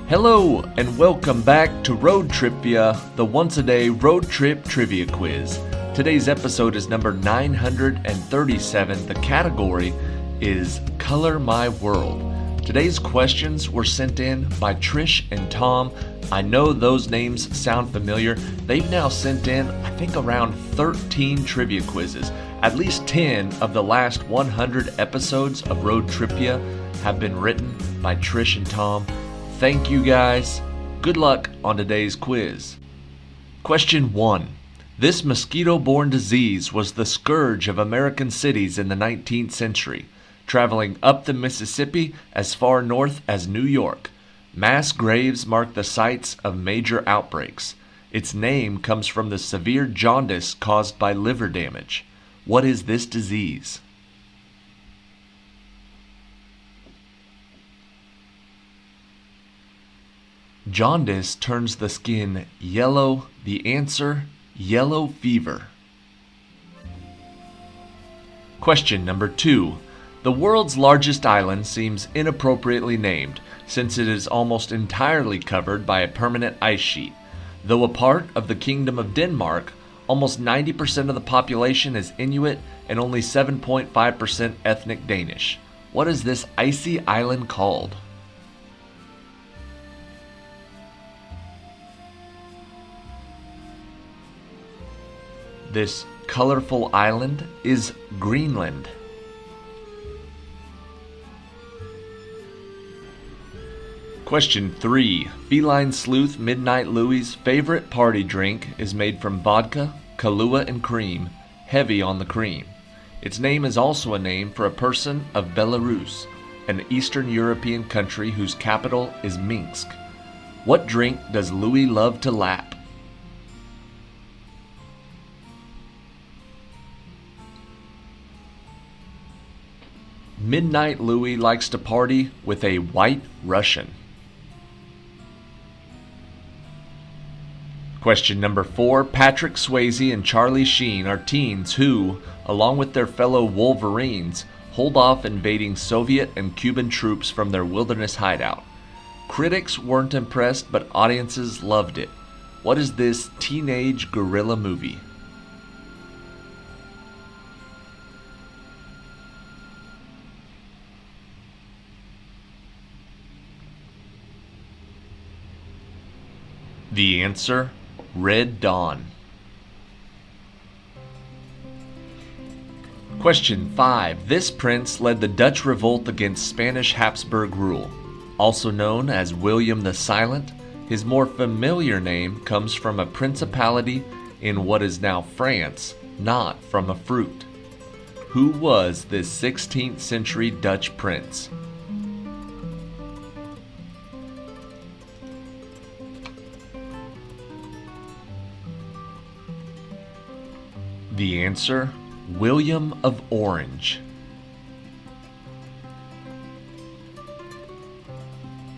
Hello and welcome back to Road TRIpVIA, the once-a-day road trip trivia quiz. Today's episode is number 937. The category is Color My World. Today's questions were sent in by Trish and Tom. I know those names sound familiar. They've now sent in, I think, around 13 trivia quizzes. At least 10 of the last 100 episodes of Road TRIpVIA have been written by Trish and Tom. Thank you guys. Good luck on today's quiz. Question 1. This mosquito-borne disease was the scourge of American cities in the 19th century, traveling up the Mississippi as far north as New York. Mass graves mark the sites of major outbreaks. Its name comes from the severe jaundice caused by liver damage. What is this disease? Jaundice turns the skin yellow. The answer, yellow fever. Question number 2. The world's largest island seems inappropriately named since it is almost entirely covered by a permanent ice sheet. Though a part of the Kingdom of Denmark, almost 90% of the population is Inuit and only 7.5% ethnic Danish. What is this icy island called? This colorful island is Greenland. Question 3. Feline sleuth Midnight Louie's favorite party drink is made from vodka, Kahlua, and cream, heavy on the cream. Its name is also a name for a person of Belarus, an Eastern European country whose capital is Minsk. What drink does Louie love to lap? Midnight Louie likes to party with a white Russian. Question number 4. Patrick Swayze and Charlie Sheen are teens who, along with their fellow Wolverines, hold off invading Soviet and Cuban troops from their wilderness hideout. Critics weren't impressed, but audiences loved it. What is this teenage guerrilla movie? The answer, Red Dawn. Question 5. This prince led the Dutch revolt against Spanish Habsburg rule. Also known as William the Silent, his more familiar name comes from a principality in what is now France, not from a fruit. Who was this 16th century Dutch prince? The answer, William of Orange.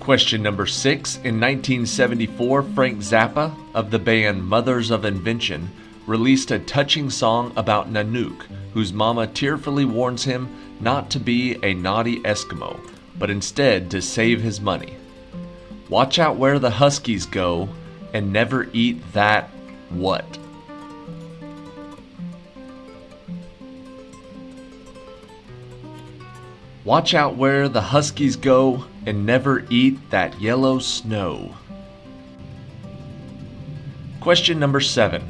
Question number 6. In 1974, Frank Zappa of the band Mothers of Invention released a touching song about Nanook, whose mama tearfully warns him not to be a naughty Eskimo, but instead to save his money. Watch out where the Huskies go and never eat that what? Watch out where the Huskies go and never eat that yellow snow. Question number 7.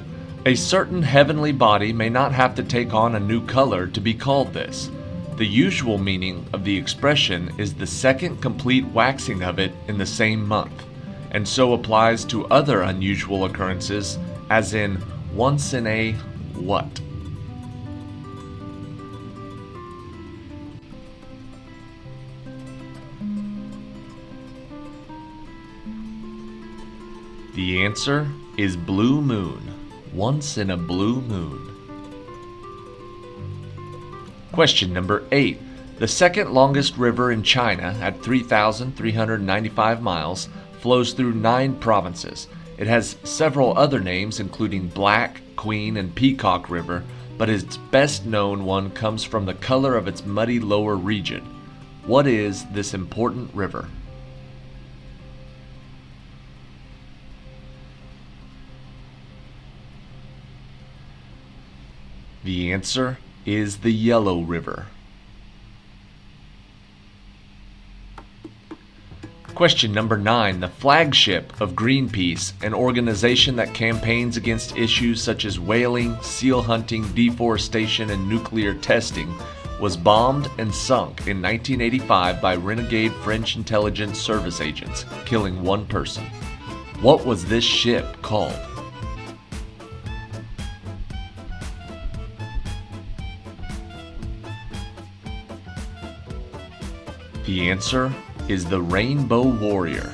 A certain heavenly body may not have to take on a new color to be called this. The usual meaning of the expression is the second complete waxing of it in the same month, and so applies to other unusual occurrences, as in once in a what? The answer is blue moon. Once in a blue moon. Question number 8. The second longest river in China, at 3,395 miles, flows through 9 provinces. It has several other names, including Black, Queen, and Peacock River, but its best known one comes from the color of its muddy lower region. What is this important river? The answer is the Yellow River. Question number 9. The flagship of Greenpeace, an organization that campaigns against issues such as whaling, seal hunting, deforestation, and nuclear testing, was bombed and sunk in 1985 by renegade French intelligence service agents, killing one person. What was this ship called? The answer is the Rainbow Warrior.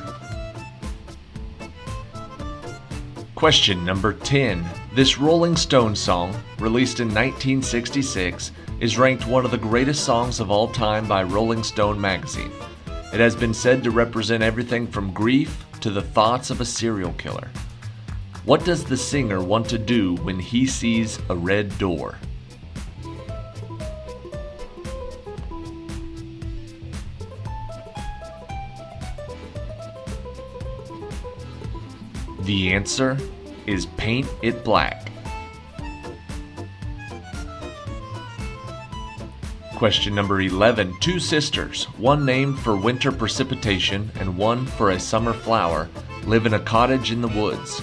Question number 10. This Rolling Stones song, released in 1966, is ranked one of the greatest songs of all time by Rolling Stone magazine. It has been said to represent everything from grief to the thoughts of a serial killer. What does the singer want to do when he sees a red door? The answer is paint it black. Question number 11. Two sisters, one named for winter precipitation and one for a summer flower, live in a cottage in the woods.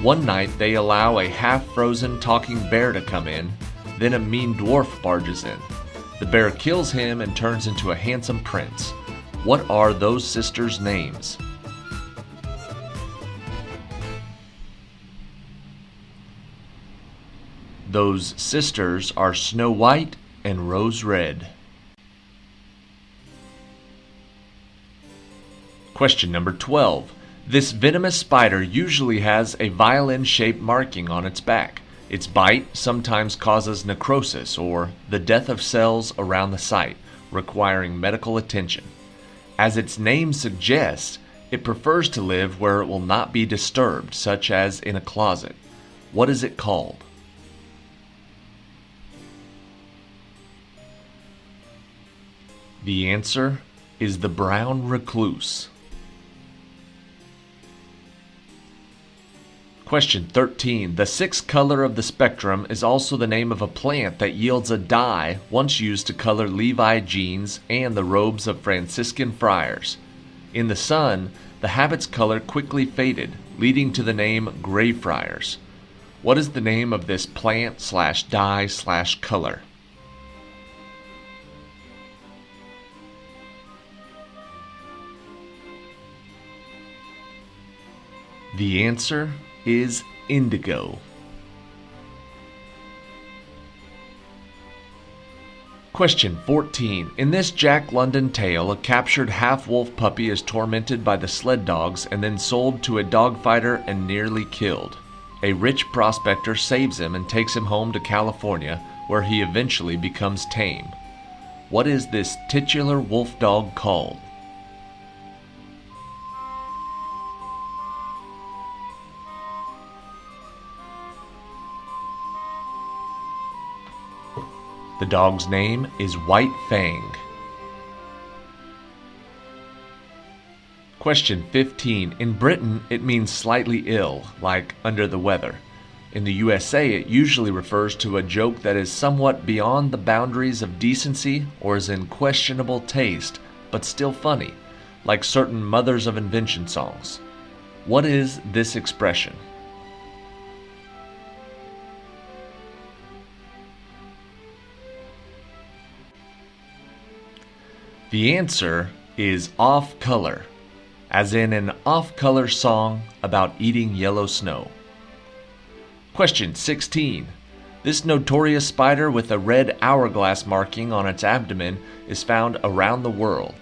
One night they allow a half-frozen talking bear to come in, then a mean dwarf barges in. The bear kills him and turns into a handsome prince. What are those sisters' names? Those sisters are Snow White and Rose Red. Question number 12. This venomous spider usually has a violin-shaped marking on its back. Its bite sometimes causes necrosis or the death of cells around the site, requiring medical attention. As its name suggests, it prefers to live where it will not be disturbed, such as in a closet. What is it called? The answer is the brown recluse. Question 13. The sixth color of the spectrum is also the name of a plant that yields a dye once used to color Levi jeans and the robes of Franciscan friars. In the sun, the habit's color quickly faded, leading to the name Greyfriars. What is the name of this plant/dye/color? The answer is indigo. Question 14. In this Jack London tale, a captured half-wolf puppy is tormented by the sled dogs and then sold to a dogfighter and nearly killed. A rich prospector saves him and takes him home to California, where he eventually becomes tame. What is this titular wolf dog called? The dog's name is White Fang. Question 15. In Britain, it means slightly ill, like under the weather. In the USA, it usually refers to a joke that is somewhat beyond the boundaries of decency or is in questionable taste, but still funny, like certain Mothers of Invention songs. What is this expression? The answer is off-color, as in an off-color song about eating yellow snow. Question 16. This notorious spider with a red hourglass marking on its abdomen is found around the world.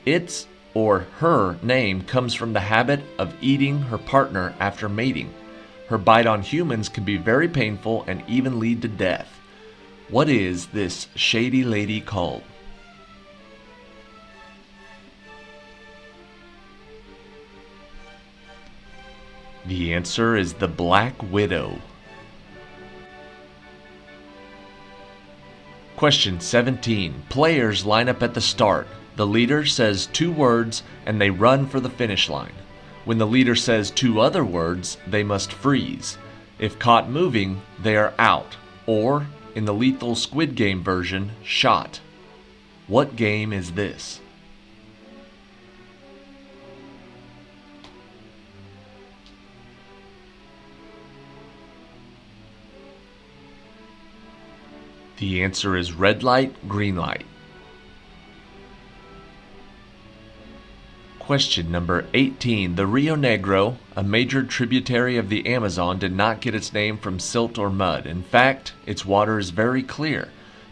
Its or her name comes from the habit of eating her partner after mating. Her bite on humans can be very painful and even lead to death. What is this shady lady called? The answer is the Black Widow. Question 17. Players line up at the start. The leader says 2 words and they run for the finish line. When the leader says 2 other words, they must freeze. If caught moving, they are out, or in the Lethal Squid Game version, shot. What game is this? The answer is red light, green light. Question number 18. The Rio Negro, a major tributary of the Amazon, did not get its name from silt or mud. In fact, its water is very clear,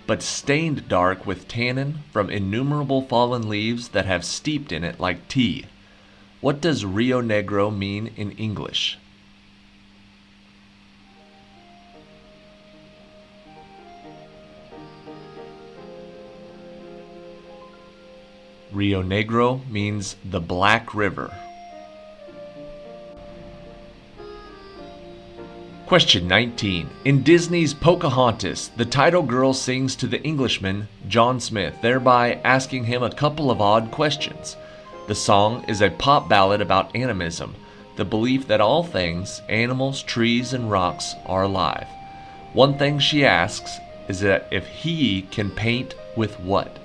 but stained dark with tannin from innumerable fallen leaves that have steeped in it like tea. What does Rio Negro mean in English? Rio Negro means the Black River. Question 19. In Disney's Pocahontas, the title girl sings to the Englishman, John Smith, thereby asking him a couple of odd questions. The song is a pop ballad about animism, the belief that all things, animals, trees, and rocks, are alive. One thing she asks is that if he can paint with what?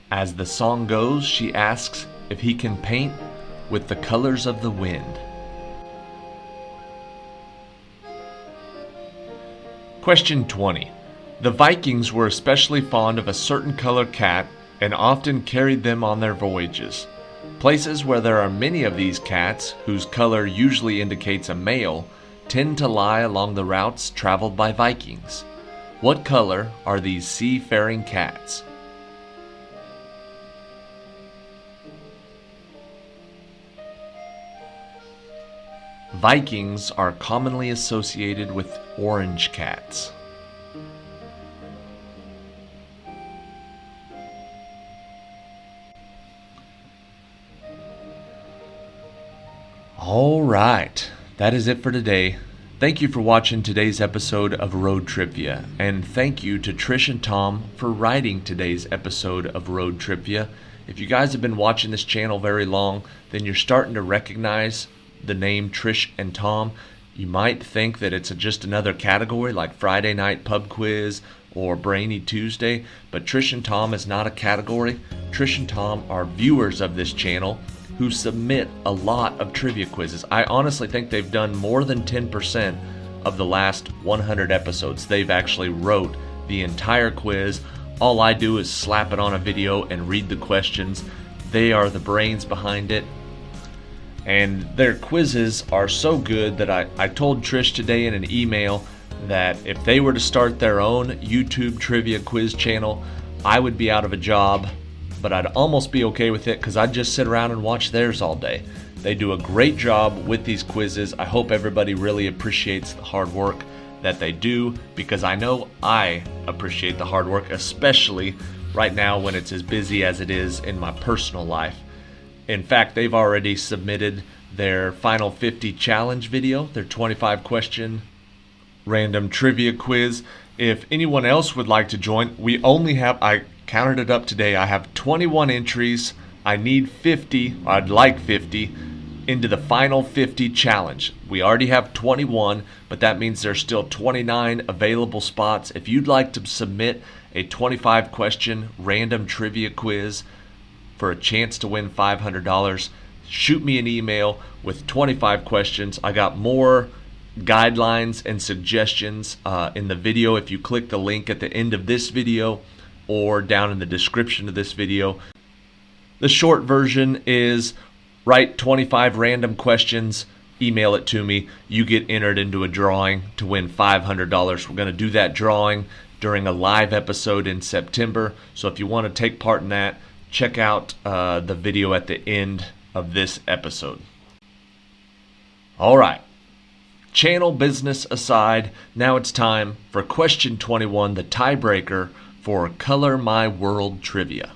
As the song goes, she asks if he can paint with the colors of the wind. Question 20. The Vikings were especially fond of a certain color cat and often carried them on their voyages. Places where there are many of these cats, whose color usually indicates a male, tend to lie along the routes traveled by Vikings. What color are these seafaring cats? Vikings are commonly associated with orange cats. All right, that is it for today. Thank you for watching today's episode of Road TRIpVIA, and thank you to Trish and Tom for writing today's episode of Road TRIpVIA. If you guys have been watching this channel very long, then you're starting to recognize the name Trish and Tom. You might think that it's just another category like Friday Night Pub Quiz or Brainy Tuesday, but Trish and Tom is not a category. Trish and Tom are viewers of this channel who submit a lot of trivia quizzes. I honestly think they've done more than 10% of the last 100 episodes. They've actually wrote the entire quiz. All I do is slap it on a video and read the questions. They are the brains behind it. And their quizzes are so good that I told Trish today in an email that if they were to start their own YouTube trivia quiz channel, I would be out of a job, but I'd almost be okay with it because I'd just sit around and watch theirs all day. They do a great job with these quizzes. I hope everybody really appreciates the hard work that they do, because I know I appreciate the hard work, especially right now when it's as busy as it is in my personal life. In fact, they've already submitted their Final 50 challenge video, their 25 question random trivia quiz. If anyone else would like to join, we only have, I counted it up today, I have 21 entries. I need 50, I'd like 50, into the Final 50 challenge. We already have 21, but that means there's still 29 available spots. If you'd like to submit a 25 question random trivia quiz for a chance to win $500, shoot me an email with 25 questions. I got more guidelines and suggestions in the video. If you click the link at the end of this video or down in the description of this video. The short version is write 25 random questions, email it to me. You get entered into a drawing to win $500. We're going to do that drawing during a live episode in September. So if you want to take part in that, check out the video at the end of this episode. All right. Channel business aside, now it's time for question 21, the tiebreaker for Color My World Trivia.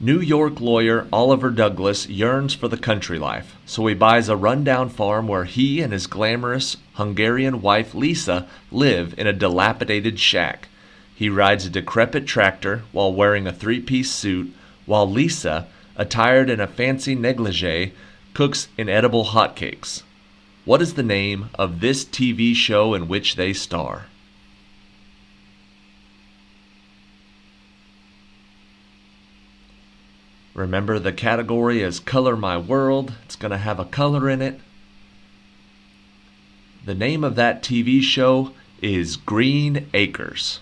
New York lawyer Oliver Douglas yearns for the country life, so he buys a rundown farm where he and his glamorous Hungarian wife Lisa live in a dilapidated shack. He rides a decrepit tractor while wearing a three-piece suit, while Lisa, attired in a fancy negligee, cooks inedible hotcakes. What is the name of this TV show in which they star? Remember, the category is Color My World. It's going to have a color in it. The name of that TV show is Green Acres.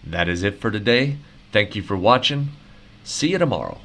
That is it for today. Thank you for watching. See you tomorrow.